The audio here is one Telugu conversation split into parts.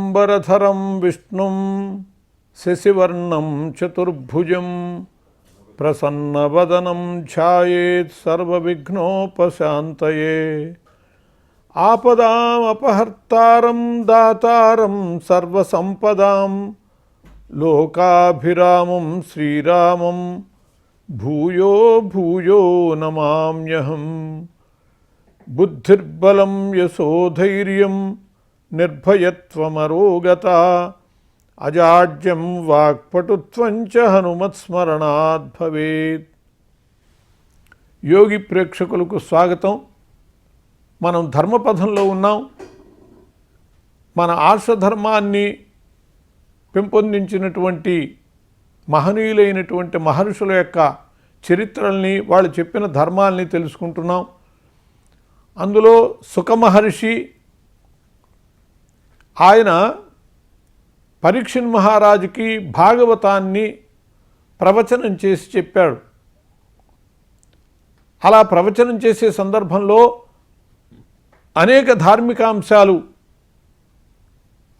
శుక్లాంబరధరం విష్ణుం శశివర్ణం చతుర్భుజం ప్రసన్నవదనం ధ్యాయేత్ సర్వవిఘ్నోపశాంతయే. ఆపదామపహర్తారం దాతారం సర్వసంపదాం లోకాభిరామం శ్రీరామం భూయో భూయో నమామ్యహం. బుద్ధిర్బలం యశోధైర్యం నిర్భయత్వమరోగత అజాడ్యం వాక్పటుత్వం చ హనుమత్స్మరణాత్ భవేత్. యోగి ప్రేక్షకులకు స్వాగతం. మనం ధర్మపథంలో ఉన్నాం. మన ఆర్షధర్మాన్ని పెంపొందించినటువంటి మహనీయులైనటువంటి మహర్షుల యొక్క చరిత్రల్ని, వాళ్ళు చెప్పిన ధర్మాల్ని తెలుసుకుంటున్నాం. అందులో సుఖ మహర్షి, ఆయన పరీక్షిత్ మహారాజుకి భాగవతాన్ని ప్రవచనం చేసి చెప్పాడు. అలా ప్రవచనం చేసే సందర్భంలో అనేక ధార్మికాంశాలు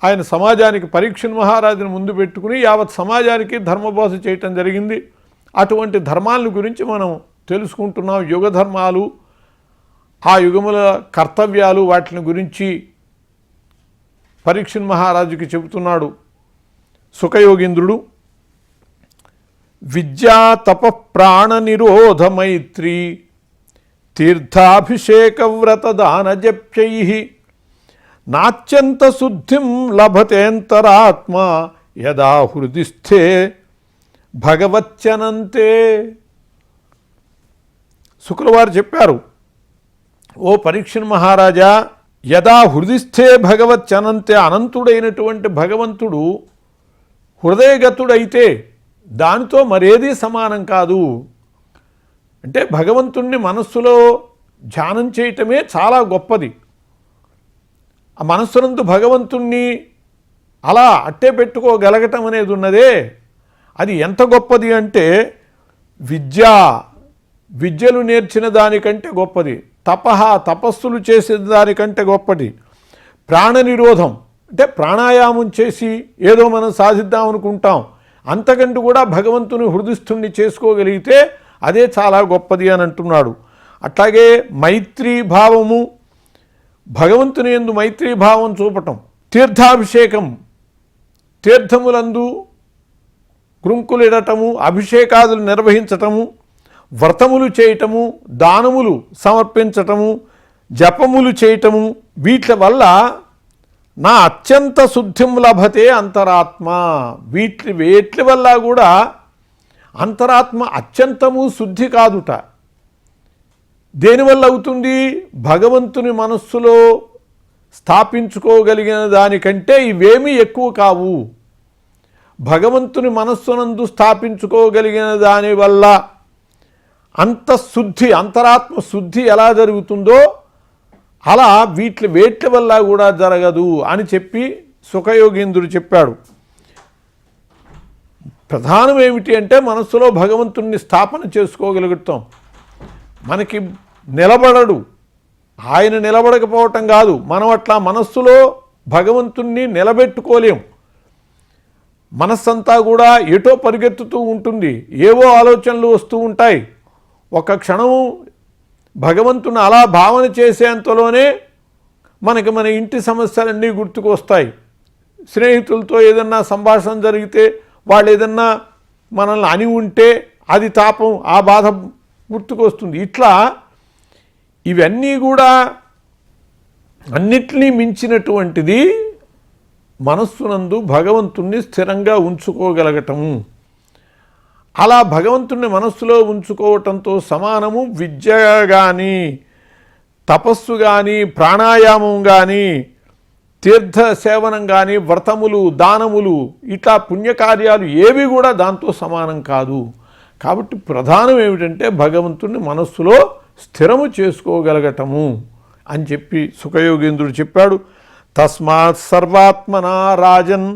ఆయన సమాజానికి, పరీక్షిత్ మహారాజుని ముందు పెట్టుకుని యావత్ సమాజానికి ధర్మబోధ చేయటం జరిగింది. అటువంటి ధర్మాల గురించి మనం తెలుసుకుంటున్నాం. యుగ ధర్మాలు, ఆ యుగముల కర్తవ్యాలు, వాటిని గురించి పరీక్షిత్ మహారాజుకి చెబుతున్నాడు సుఖయోగీంద్రుడు. విద్యా తప ప్రాణ నిరోధ మైత్రీ తీర్థాభిషేక వ్రత దాన జప్యైః నాత్యంత శుద్ధిం లభతేంతరాత్మ యదా హృదిస్థే భగవచ్చనంతే. శుక్రవారు చెప్పారు, ఓ పరీక్షిత్ మహారాజా, యదా హృదిస్థే భగవచ్చనంతే, అనంతుడైనటువంటి భగవంతుడు హృదయగతుడైతే దానితో మరేదీ సమానం కాదు. అంటే భగవంతుణ్ణి మనస్సులో ధ్యానం చేయటమే చాలా గొప్పది. ఆ మనస్సునందు భగవంతుణ్ణి అలా అట్టే పెట్టుకోగలగటం అనేది ఉన్నదే, అది ఎంత గొప్పది అంటే విద్యలు నేర్చిన దానికంటే గొప్పది, తపస్సులు చేసే దానికంటే గొప్పది, ప్రాణ నిరోధం అంటే ప్రాణాయామం చేసి ఏదో మనం సాధిద్దామనుకుంటాం, అంతకంటే కూడా భగవంతుని హృదయస్థుణ్ణి చేసుకోగలిగితే అదే చాలా గొప్పది అని అంటున్నాడు. అట్లాగే మైత్రీ భావము, భగవంతుని యందు మైత్రీ భావం చూపటం, తీర్థాభిషేకం, తీర్థములందు కృంకులిడటము, అభిషేకాదులు నిర్వహించటము, వ్రతములు చేయటము, దానములు సమర్పించటము, జపములు చేయటము, వీటి వల్ల నా అత్యంత శుద్ధిం లభతే అంతరాత్మ. వేట్ల వల్ల కూడా అంతరాత్మ అత్యంతము శుద్ధి కాదుట. దేనివల్ల అవుతుంది? భగవంతుని మనస్సులో స్థాపించుకోగలిగిన దానికంటే ఇవేమీ ఎక్కువ కావు. భగవంతుని మనస్సునందు స్థాపించుకోగలిగిన దానివల్ల అంత శుద్ధి, అంతరాత్మ శుద్ధి ఎలా జరుగుతుందో అలా వేట్ల వల్ల కూడా జరగదు అని చెప్పి సుఖయోగీంద్రుడు చెప్పాడు. ప్రధానం ఏమిటి అంటే మనస్సులో భగవంతుణ్ణి స్థాపన చేసుకోగలుగుతాం. మనకి నిలబడడు, ఆయన నిలబడకపోవటం కాదు, మనం అట్లా మనస్సులో భగవంతుణ్ణి నిలబెట్టుకోలేం. మనస్సంతా కూడా ఎటో పరిగెత్తుతూ ఉంటుంది, ఏవో ఆలోచనలు వస్తూ ఉంటాయి. ఒక క్షణము భగవంతుని అలా భావన చేసేంతలోనే మనకి మన ఇంటి సమస్యలన్నీ గుర్తుకు వస్తాయి. స్నేహితులతో ఏదన్నా సంభాషణ జరిగితే, వాళ్ళు ఏదన్నా మనల్ని అని ఉంటే అది తాపం, ఆ బాధ గుర్తుకొస్తుంది. ఇట్లా ఇవన్నీ కూడా అన్నిటినీ మించినటువంటిది మనస్సునందు భగవంతుణ్ణి స్థిరంగా ఉంచుకోగలగటము. అలా భగవంతుణ్ణి మనస్సులో ఉంచుకోవటంతో సమానము విద్య కానీ, తపస్సు కానీ, ప్రాణాయామం కానీ, తీర్థ సేవనం కానీ, వ్రతములు, దానములు, ఇట్లా పుణ్యకార్యాలు ఏవి కూడా దాంతో సమానం కాదు. కాబట్టి ప్రధానం ఏమిటంటే భగవంతుణ్ణి మనస్సులో స్థిరము చేసుకోగలగటము అని చెప్పి సుఖయోగేంద్రుడు చెప్పాడు. తస్మాత్ సర్వాత్మనా రాజన్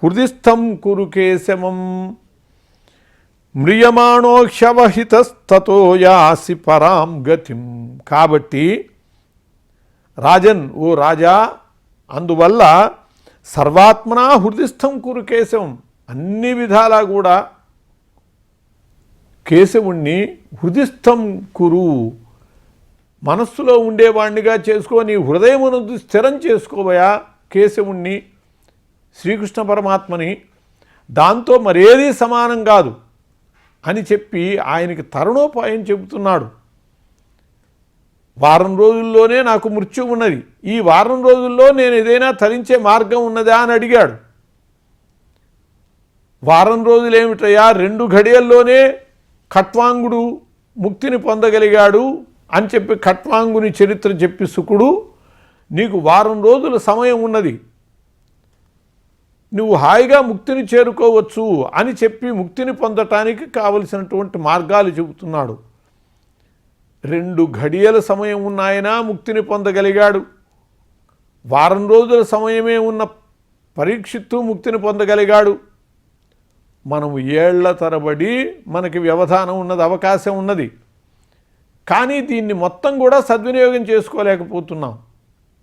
హృదిస్థం కురు కేశమం మ్రియమాణోక్షవహితస్తతో యాసి పరాం గతిం. కాబట్టి రాజన్, ఓ రాజా, అందువల్ల సర్వాత్మనా హృదిస్థం కురు కేశవం, అన్ని విధాలా కూడా కేశవుణ్ణి హృదిస్థం కురు, మనస్సులో ఉండేవాణ్ణిగా చేసుకో, నీ హృదయమునందు స్థిరం చేసుకోవయా కేశవుణ్ణి, శ్రీకృష్ణ పరమాత్మని, దాంతో మరేదీ సమానం కాదు అని చెప్పి ఆయనకి తరుణోపాయం చెబుతున్నాడు. వారం రోజుల్లోనే నాకు మృత్యు ఉన్నది, ఈ వారం రోజుల్లో నేను ఏదైనా తరించే మార్గం ఉన్నదా అని అడిగాడు. వారం రోజులు ఏమిటయ్యా, 2 ఘడియల్లోనే ఖట్వాంగుడు ముక్తిని పొందగలిగాడు అని చెప్పి ఖట్వాంగుని చరిత్ర చెప్పి శుకుడు, నీకు వారం రోజుల సమయం ఉన్నది, నువ్వు హాయిగా ముక్తిని చేరుకోవచ్చు అని చెప్పి ముక్తిని పొందటానికి కావలసినటువంటి మార్గాలు చెబుతున్నాడు. 2 ఘడియల సమయం ఉన్నాయన ముక్తిని పొందగలిగాడు. వారం రోజుల సమయమే ఉన్న పరీక్షిత్తు ముక్తిని పొందగలిగాడు. మనము ఏళ్ల తరబడి మనకి వ్యవధానం ఉన్నది, అవకాశం ఉన్నది, కానీ దీన్ని మొత్తం కూడా సద్వినియోగం చేసుకోలేకపోతున్నాం.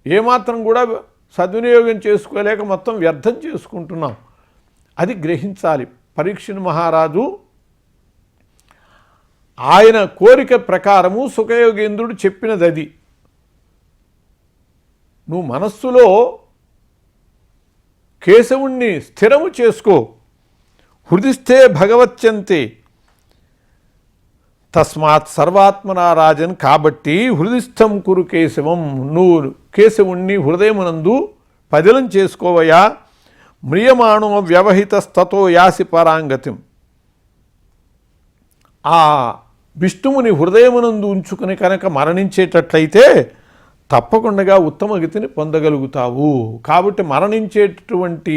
ఏమాత్రం కూడా సద్వినియోగం చేసుకోలేక మొత్తం వ్యర్థం చేసుకుంటున్నాం. అది గ్రహించాలి. పరీక్షిత్ మహారాజు ఆయన కోరిక ప్రకారము సుఖయోగేంద్రుడు చెప్పినది అది. నువ్వు మనస్సులో కేశవుణ్ణి స్థిరము చేసుకో, హృదిస్థే భగవత్యంతే తస్మాత్ సర్వాత్మనా రాజన్, కాబట్టి హృదిస్థం కురు కేశవం, నువ్వు కేశవుణ్ణి హృదయమునందు పదిలం చేసుకోవయా. మ్రియమాణో వ్యవహితస్తతో యాసి పరాంగతిం, ఆ విష్ణువుని హృదయమునందు ఉంచుకుని కనుక మరణించేటట్లయితే తప్పకుండా ఉత్తమ గతిని పొందగలుగుతావు. కాబట్టి మరణించేటటువంటి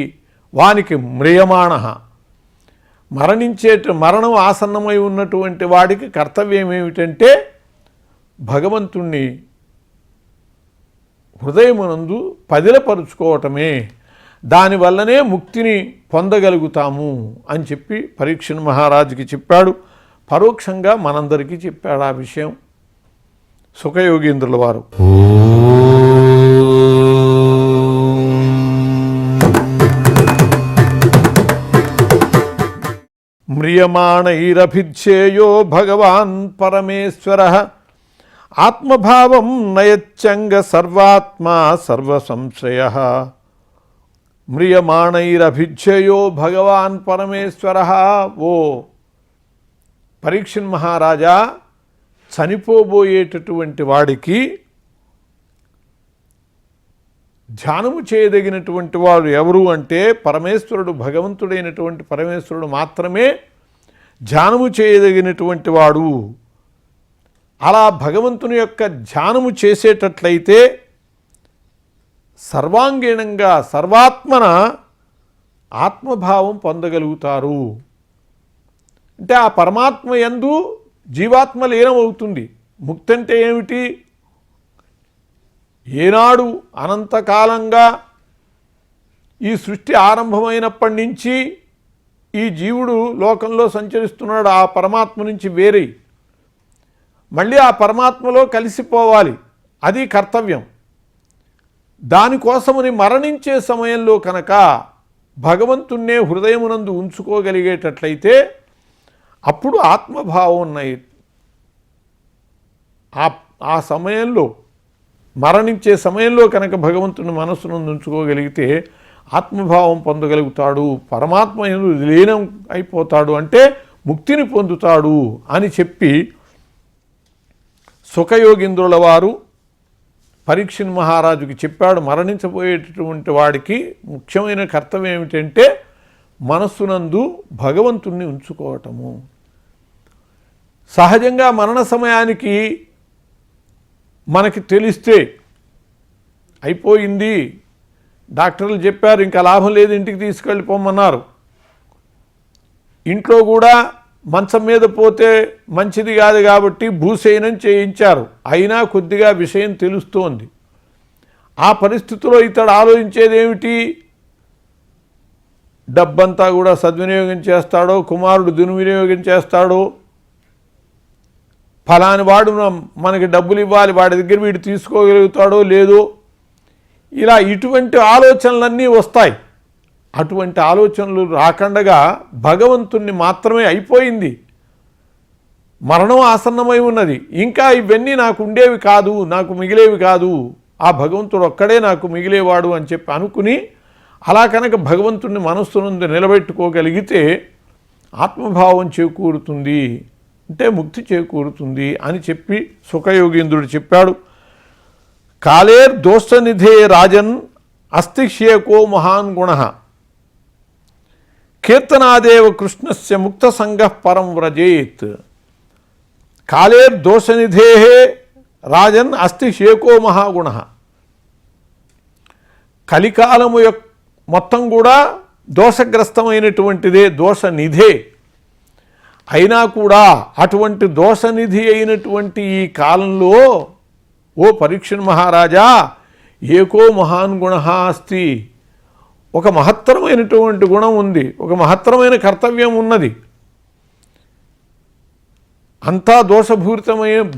వానికి మ్రియమాణ, మరణం ఆసన్నమై ఉన్నటువంటి వాడికి కర్తవ్యం ఏమిటంటే భగవంతుణ్ణి హృదయమునందు పదిలపరుచుకోవటమే, దానివల్లనే ముక్తిని పొందగలుగుతాము అని చెప్పి పరీక్షిత్ మహారాజుకి చెప్పాడు. పరోక్షంగా మనందరికీ చెప్పాడు ఆ విషయం సుఖయోగీంద్రుల వారు. మ్రియమాణైరభిచ్ఛేయో భగవాన్ పరమేశ్వరః, ఆత్మభావం నయచ్చంగ సర్వాత్మా సర్వసంశయః. మ్రియమాణైరభిచ్ఛేయో భగవాన్ పరమేశ్వరః, ఓ పరీక్షిత్ మహారాజా, చనిపోబోయేటటువంటి వాడికి ధ్యానము చేయదగినటువంటి వాడు ఎవరు అంటే పరమేశ్వరుడు, భగవంతుడైనటువంటి పరమేశ్వరుడు మాత్రమే ధ్యానము చేయదగినటువంటి వాడు. అలా భగవంతుని యొక్క ధ్యానము చేసేటట్లయితే సర్వాంగీణంగా సర్వాత్మన ఆత్మభావం పొందగలుగుతారు. అంటే ఆ పరమాత్మ యందు జీవాత్మ లీనమవుతుంది. ముక్తి అంటే ఏమిటి? ఏనాడు అనంతకాలంగా ఈ సృష్టి ఆరంభమైనప్పటి నుంచి ఈ జీవుడు లోకంలో సంచరిస్తున్నాడు, ఆ పరమాత్మ నుంచి వేరే మళ్ళీ ఆ పరమాత్మలో కలిసిపోవాలి, అది కర్తవ్యం. దానికోసమని మరణించే సమయంలో కనుక భగవంతుణ్ణే హృదయమునందు ఉంచుకోగలిగేటట్లయితే అప్పుడు ఆత్మభావం ఉన్నాయి. ఆ సమయంలో మరణించే సమయంలో కనుక భగవంతుని మనస్సును ఉంచుకోగలిగితే ఆత్మభావం పొందగలుగుతాడు, పరమాత్మ లీనం అయిపోతాడు, అంటే ముక్తిని పొందుతాడు అని చెప్పి సుఖయోగీంద్రుల వారు పరీక్షిత్ మహారాజుకి చెప్పాడు. మరణించబోయేటటువంటి వాడికి ముఖ్యమైన కర్తవ్యం ఏమిటంటే మనస్సునందు భగవంతుణ్ణి ఉంచుకోవటము. సహజంగా మరణ సమయానికి మనకి తెలిస్తే అయిపోయింది, డాక్టర్లు చెప్పారు ఇంకా లాభం లేదు, ఇంటికి తీసుకెళ్ళిపోమన్నారు. ఇంట్లో కూడా మంచం మీద పోతే మంచిది కాదు కాబట్టి భూశయనం చేయించారు. అయినా కొద్దిగా విషయం తెలుస్తోంది. ఆ పరిస్థితిలో ఇతడు ఆలోచించేది ఏమిటి? డబ్బంతా కూడా సద్వినియోగం చేస్తాడో, కుమారుడు దుర్వినియోగం చేస్తాడో, ఫలాని వాడు మనకి డబ్బులు ఇవ్వాలి, వాడి దగ్గర వీడు తీసుకోగలుగుతాడో లేదో, ఇలా ఇటువంటి ఆలోచనలన్నీ వస్తాయి. అటువంటి ఆలోచనలు రాకుండా భగవంతుణ్ణి మాత్రమే అయిపోయింది, మరణం ఆసన్నమై ఉన్నది, ఇంకా ఇవన్నీ నాకు ఉండేవి కాదు, నాకు మిగిలేవి కాదు, ఆ భగవంతుడు ఒక్కడే నాకు మిగిలేవాడు అని చెప్పి అనుకుని అలా కనుక భగవంతుడిని మనస్సునందు నిలబెట్టుకోగలిగితే ఆత్మభావం చేకూరుతుంది, అంటే ముక్తి చేకూరుతుంది అని చెప్పి సుఖయోగీంద్రుడు చెప్పాడు. కాలేర్ దోషనిధే రాజన్ అస్తిక్షేకో మహాన్ గుణ కీర్తనాదేవ కృష్ణస్య ముక్త సంగ పరం వ్రజేత్. కాలేర్ దోషనిధే రాజన్ అస్తిక్షేకో మహాగుణ. కలికాలము మొత్తం కూడా దోషగ్రస్తమైనటువంటిదే, దోషనిధే. అయినా కూడా అటువంటి దోషనిధి అయినటువంటి ఈ కాలంలో ఓ పరీక్షణ్ మహారాజా ఏకో మహాన్ గుణ అస్తి, ఒక మహత్తరమైనటువంటి గుణం ఉంది, ఒక మహత్తరమైన కర్తవ్యం ఉన్నది. అంతా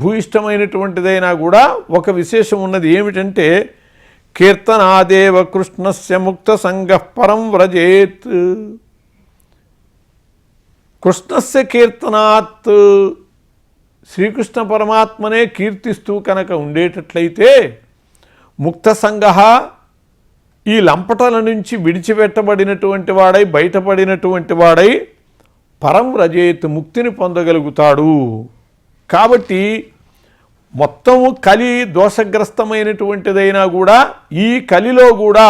భూయిష్టమైనటువంటిదైనా కూడా ఒక విశేషం ఉన్నది. ఏమిటంటే కీర్తనాదేవ కృష్ణస్య ముక్త సంగ పరం వ్రజేత్. కృష్ణస్య కీర్తనాత్, శ్రీకృష్ణ పరమాత్మనే కీర్తిస్తూ కనుక ఉండేటట్లయితే ముక్త సంగ, ఈ లంపటల నుంచి విడిచిపెట్టబడినటువంటి వాడై, బయటపడినటువంటి వాడై పరం వ్రజేత్, ముక్తిని పొందగలుగుతాడు. కాబట్టి మొత్తము కలి దోషగ్రస్తమైనటువంటిదైనా కూడా ఈ కలిలో కూడా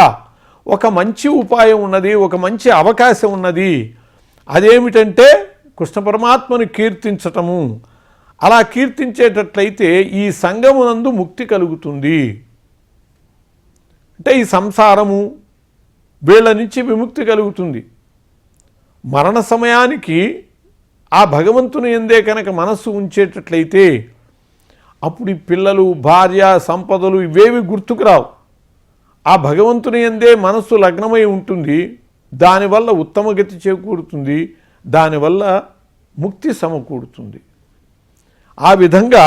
ఒక మంచి ఉపాయం ఉన్నది, ఒక మంచి అవకాశం ఉన్నది. అదేమిటంటే కృష్ణ పరమాత్మను కీర్తించటము. అలా కీర్తించేటట్లయితే ఈ సంగమునందు ముక్తి కలుగుతుంది. అంటే ఈ సంసారము వీళ్ళ నుంచి విముక్తి కలుగుతుంది. మరణ సమయానికి ఆ భగవంతుని యందే కనుక మనస్సు ఉంచేటట్లయితే అప్పుడు ఈ పిల్లలు, భార్య, సంపదలు ఇవేవి గుర్తుకు రావు. ఆ భగవంతుని యందే మనస్సు లగ్నమై ఉంటుంది. దానివల్ల ఉత్తమ గతి చేకూరుతుంది, దానివల్ల ముక్తి సమకూడుతుంది. ఆ విధంగా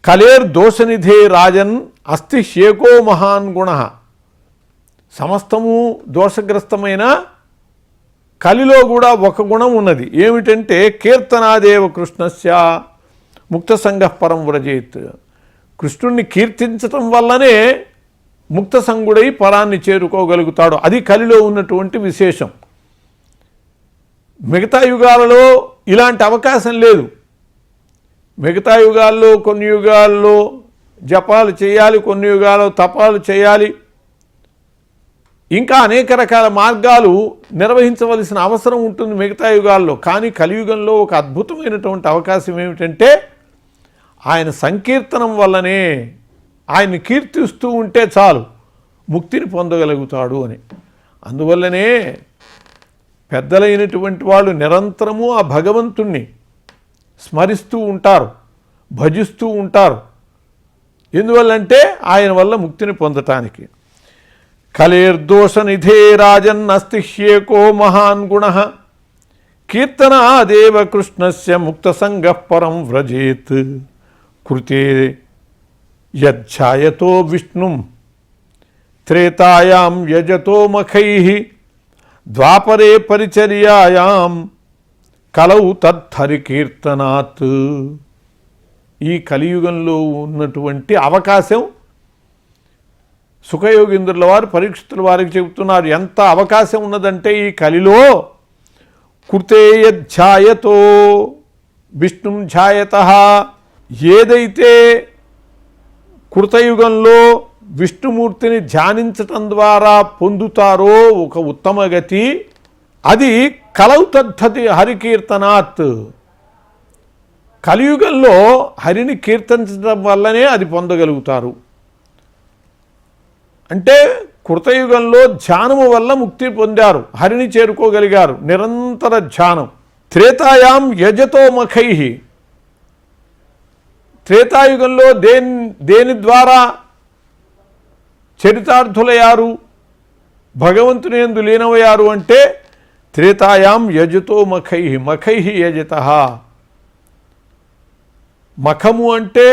కలేర్ దోషనిధే రాజన్ అస్తి శేకో మహాన్ గుణ. సమస్తము దోషగ్రస్తమైన కలిలో కూడా ఒక గుణం ఉన్నది. ఏమిటంటే కీర్తనాదేవ కృష్ణస్య ముక్త సంగ పరం వ్రజేత్. కృష్ణుణ్ణి కీర్తించటం వల్లనే ముక్త సంగుడై పరాన్ని చేరుకోగలుగుతాడు. అది కలిలో ఉన్నటువంటి విశేషం. మిగతా యుగాలలో ఇలాంటి అవకాశం లేదు. మిగతా యుగాల్లో కొన్ని యుగాల్లో జపాలు చేయాలి, కొన్ని యుగాల్లో తపాలు చేయాలి, ఇంకా అనేక రకాల మార్గాలు నిర్వహించవలసిన అవసరం ఉంటుంది మిగతా యుగాల్లో. కానీ కలియుగంలో ఒక అద్భుతమైనటువంటి అవకాశం ఏమిటంటే ఆయన సంకీర్తనం వల్లనే, ఆయన్ని కీర్తిస్తూ ఉంటే చాలు ముక్తిని పొందగలుగుతాడు అని. అందువల్లనే పెద్దలైనటువంటి వాళ్ళు నిరంతరము ఆ భగవంతుణ్ణి స్మరిస్తూ ఉంటారు, భజిస్తూ ఉంటారు. ఎందువల్లంటే ఆయన వల్ల ముక్తిని పొందటానికి. కలేర్దోషనిధే రాజన్ అస్తిష్యేకో మహాన్ గుణ కీర్తనాదేవ కృష్ణస్య ముక్త సంగ పరం వ్రజేత్. కృతే యజ్ఛాయతో విష్ణుం త్రేతాయాం యజతో మఖైః ద్వాపరే పరిచర్యాయాం కలౌ తద్ధరి కీర్తనాత్. ఈ కలియుగంలో ఉన్నటువంటి అవకాశం సుఖయోగీంద్రుల వారు పరీక్షితుల వారికి చెబుతున్నారు. ఎంత అవకాశం ఉన్నదంటే ఈ కలిలో కృతేయధ్యాయతో విష్ణుం ధ్యాయతః, ఏదైతే కృతయుగంలో విష్ణుమూర్తిని ధ్యానించటం ద్వారా పొందుతారో ఒక ఉత్తమ గతి, అది కలౌ తద్ధతి హరికీర్తనాత్. కలియుగంలో హరిని కీర్తించడం వల్లనే అది పొందగలుగుతారు. అంటే కృతయుగంలో ధ్యానము వల్ల ముక్తి పొందారు, హరిని చేరుకోగలిగారు, నిరంతర ధ్యానం. త్రేతాయాం యజతో మఖైః, త్రేతాయుగంలో దేని ద్వారా చరితార్థులయ్యారు, భగవంతుని యందు లీనమయ్యారు అంటే త్రేతాయాం యజతో మఖైః. మఖైః యజతః. మఖము అంటే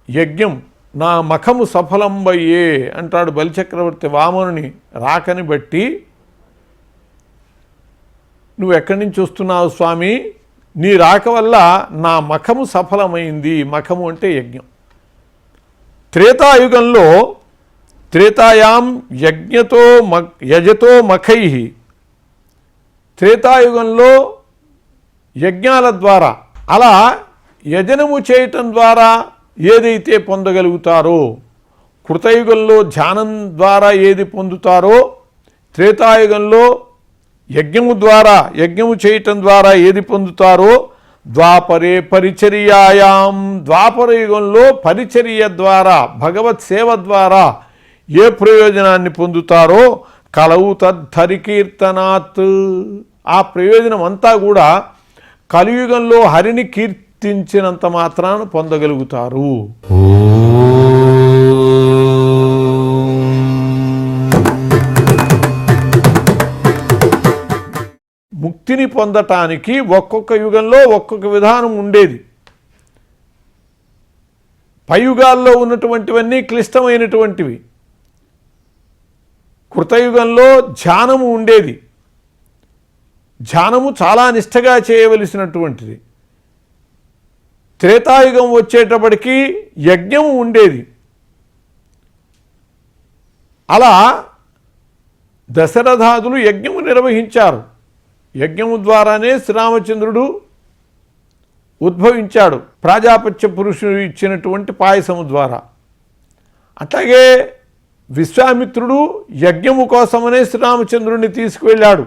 యజ్ఞం, నా మఖము సఫలంబయ్యే అంటాడు బలిచక్రవర్తి వామనుని రాకని బట్టి. నువ్వు ఎక్కడి నుంచి వస్తున్నావు స్వామి? నీ రాక వల్ల నా మఖము సఫలమైంది. మఖము అంటే యజ్ఞం. త్రేతాయుగంలో త్రేతాయాం యజతో మఖై, త్రేతాయుగంలో యజ్ఞాల ద్వారా, అలా యజనము చేయటం ద్వారా ఏదైతే పొందగలుగుతారో, కృతయుగంలో ధ్యానం ద్వారా ఏది పొందుతారో, త్రేతాయుగంలో యజ్ఞము చేయటం ద్వారా ఏది పొందుతారో, ద్వాపరే పరిచర్యాయాం, ద్వాపర యుగంలో పరిచర్య ద్వారా, భగవత్ సేవ ద్వారా ఏ ప్రయోజనాన్ని పొందుతారో, కలవు తద్ధరికీర్తనాత్, ఆ ప్రయోజనం అంతా కూడా కలియుగంలో హరిని కీర్తించినంత మాత్రాన పొందగలుగుతారు. ముక్తిని పొందటానికి ఒక్కొక్క యుగంలో ఒక్కొక్క విధానం ఉండేది. పై యుగాల్లో ఉన్నటువంటివన్నీ క్లిష్టమైనటువంటివి. కృతయుగంలో ధ్యానము ఉండేది. ధ్యానము చాలా నిష్టగా చేయవలసినటువంటిది. త్రేతాయుగం వచ్చేటప్పటికి యజ్ఞము ఉండేది. అలా దశరథాదులు యజ్ఞము నిర్వహించారు. యజ్ఞము ద్వారానే శ్రీరామచంద్రుడు ఉద్భవించాడు, ప్రాజాపత్య పురుషుడు ఇచ్చినటువంటి పాయసము ద్వారా. అట్లాగే విశ్వామిత్రుడు యజ్ఞము కోసమనే శ్రీరామచంద్రుడిని తీసుకువెళ్ళాడు.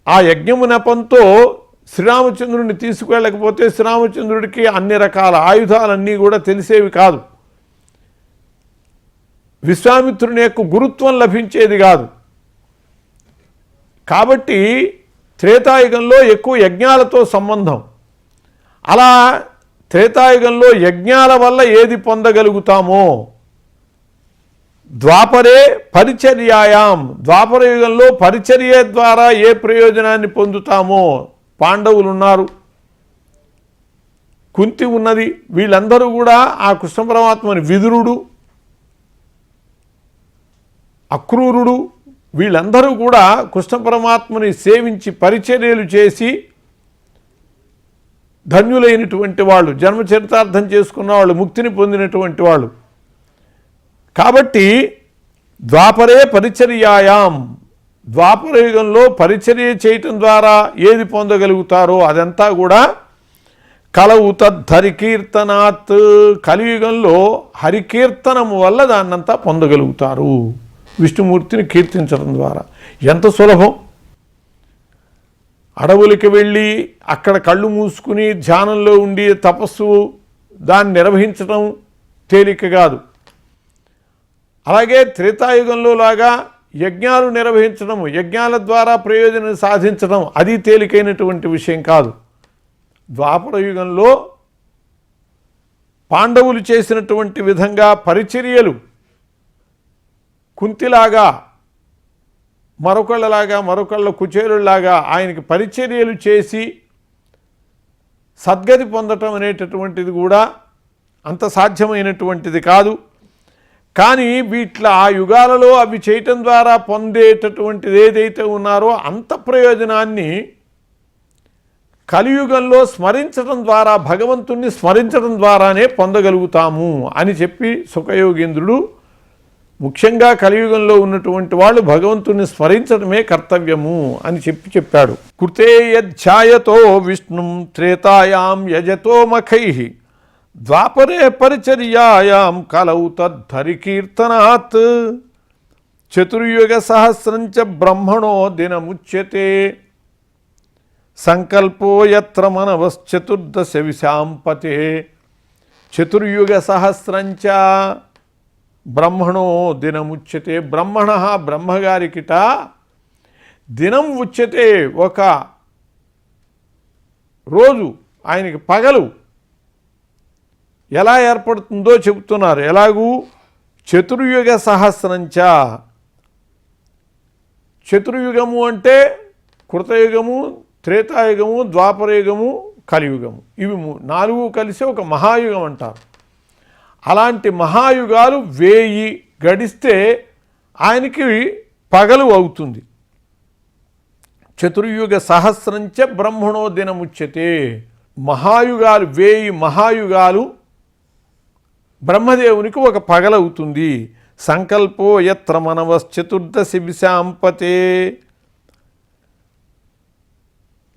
ఆ యజ్ఞము నెపంతో శ్రీరామచంద్రుడిని తీసుకువెళ్ళకపోతే శ్రీరామచంద్రుడికి అన్ని రకాల ఆయుధాలన్నీ కూడా తెలిసేవి కాదు. విశ్వామిత్రుని యొక్క గురుత్వం లభించేది కాదు. కాబట్టి త్రేతాయుగంలో ఎక్కువ యజ్ఞాలతో సంబంధం. అలా త్రేతాయుగంలో యజ్ఞాల వల్ల ఏది పొందగలుగుతామో, ద్వాపరే పరిచర్యాయాం, ద్వాపర యుగంలో పరిచర్య ద్వారా ఏ ప్రయోజనాన్ని పొందుతామో, పాండవులు ఉన్నారు, కుంతి ఉన్నది, వీళ్ళందరూ కూడా ఆ కృష్ణ పరమాత్మని, విదురుడు, అక్రూరుడు, వీళ్ళందరూ కూడా కృష్ణ పరమాత్మని సేవించి పరిచర్యలు చేసి ధన్యులైనటువంటి వాళ్ళు, జన్మచరితార్థం చేసుకున్న వాళ్ళు, ముక్తిని పొందినటువంటి వాళ్ళు. కాబట్టి ద్వాపరే పరిచర్యాయాం, ద్వాపర యుగంలో పరిచర్య చేయటం ద్వారా ఏది పొందగలుగుతారో అదంతా కూడా కలవు తద్ధరికీర్తనాత్, కలియుగంలో హరికీర్తనము వల్ల దాన్నంతా పొందగలుగుతారు. విష్ణుమూర్తిని కీర్తించడం ద్వారా ఎంత సులభం. అడవులకి వెళ్ళి అక్కడ కళ్ళు మూసుకుని ధ్యానంలో ఉండి తపస్సు దాన్ని నిర్వహించడం తేలిక కాదు. అలాగే త్రేతాయుగంలో లాగా యజ్ఞాలు నిర్వహించడం, యజ్ఞాల ద్వారా ప్రయోజనం సాధించడం అది తేలికైనటువంటి విషయం కాదు. ద్వాపర యుగంలో పాండవులు చేసినటువంటి విధంగా పరిచర్యలు, కుంతిలాగా, మరొకళ్ళ కుచేరులాగా ఆయనకి పరిచర్యలు చేసి సద్గతి పొందటం అనేటటువంటిది కూడా అంత సాధ్యమైనటువంటిది కాదు. కానీ వీట్ల ఆ యుగాలలో అవి చేయటం ద్వారా పొందేటటువంటిది ఏదైతే ఉన్నారో అంత ప్రయోజనాన్ని కలియుగంలో స్మరించడం ద్వారా, భగవంతుణ్ణి స్మరించడం ద్వారానే పొందగలుగుతాము అని చెప్పి సుఖయోగేంద్రుడు, ముఖ్యంగా కలియుగంలో ఉన్నటువంటి వాళ్ళు భగవంతుని స్మరించడమే కర్తవ్యము అని చెప్పాడు. కృతే యధ్యాయతో విష్ణుం త్రేతాయాం యజతో మఖై, ద్వాపరే పరిచర్యాయాం కలవు తద్ధరికీర్తనాత్, చతుర్యుగ సహస్రంచ బ్రహ్మణో దినముచ్యతే, సంకల్పో యత్ర మనవశ్చతుర్దశ విశాంపతే. చతుర్యుగ సహస్రంచ బ్రహ్మణో దినముచ్యతే, బ్రహ్మణ బ్రహ్మగారికిట దినం ఉచ్యతే, ఒక రోజు ఆయనకి పగలు ఎలా ఏర్పడుతుందో చెబుతున్నారు. ఎలాగూ చతుర్యుగ సహస్రంచ, చతుర్యుగము అంటే కృతయుగము, త్రేతాయుగము, ద్వాపరయుగము, కలియుగము, ఇవి నాలుగు కలిసి ఒక మహాయుగం అంటారు. అలాంటి మహాయుగాలు 1000 గడిస్తే ఆయనకి పగలు అవుతుంది. చతుర్యుగ సహస్రంచ బ్రహ్మణో దినముచ్యతే. మహాయుగాలు 1000 మహాయుగాలు బ్రహ్మదేవునికి ఒక పగలవుతుంది. సంకల్పో యత్ర మనవశ్చతుర్దశి విశాంపతే.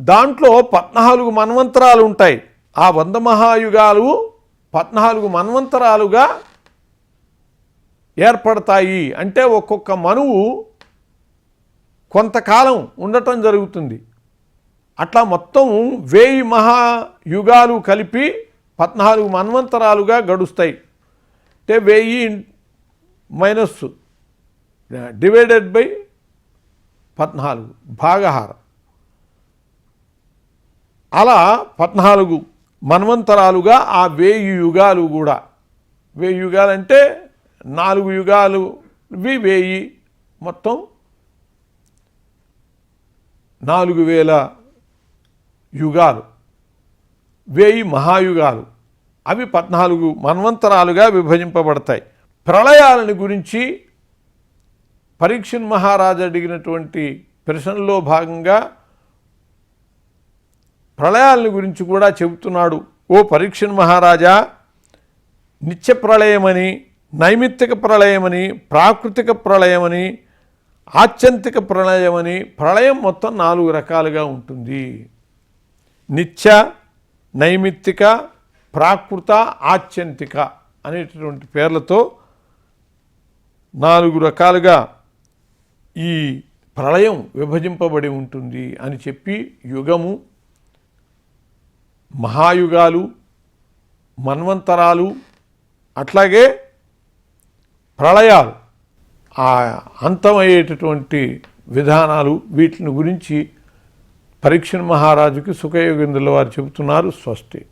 దాంట్లో 14 మన్వంతరాలు ఉంటాయి. ఆ 100 మహాయుగాలు 14 మన్వంతరాలుగా ఏర్పడతాయి. అంటే ఒక్కొక్క మనువు కొంతకాలం ఉండటం జరుగుతుంది. అట్లా మొత్తం 1000 మహాయుగాలు కలిపి 14 మన్వంతరాలుగా గడుస్తాయి. అంటే 1000 మైనస్ డివైడెడ్ బై 14 భాగహారం. అలా 14 మన్వంతరాలుగా ఆ 1000 యుగాలు కూడా. 1000 యుగాలు అంటే 4 యుగాలు 1000, మొత్తం 4000 యుగాలు, 1000 మహాయుగాలు. అవి 14 మన్వంతరాలుగా విభజింపబడతాయి. ప్రళయాలని గురించి పరీక్షణ్ మహారాజు అడిగినటువంటి ప్రశ్నల్లో భాగంగా ప్రళయాలని గురించి కూడా చెబుతున్నాడు. ఓ పరీక్షణ్ మహారాజా, నిత్య ప్రళయమని, నైమిత్తిక ప్రళయమని, ప్రాకృతిక ప్రళయమని, ఆత్యంతిక ప్రళయమని, ప్రళయం మొత్తం 4 రకాలుగా ఉంటుంది. నిత్య, నైమిత్తిక, ప్రాకృత, ఆత్యంతిక అనేటటువంటి పేర్లతో 4 రకాలుగా ఈ ప్రళయం విభజింపబడి ఉంటుంది అని చెప్పి యుగము, మహాయుగాలు, మన్వంతరాలు, అట్లాగే ప్రళయాలు, ఆ అంతమయ్యేటటువంటి విధానాలు, వీటిని గురించి పరీక్షణ్ మహారాజుకి సుఖయోగేంద్రుల వారు చెబుతున్నారు. స్వస్తి.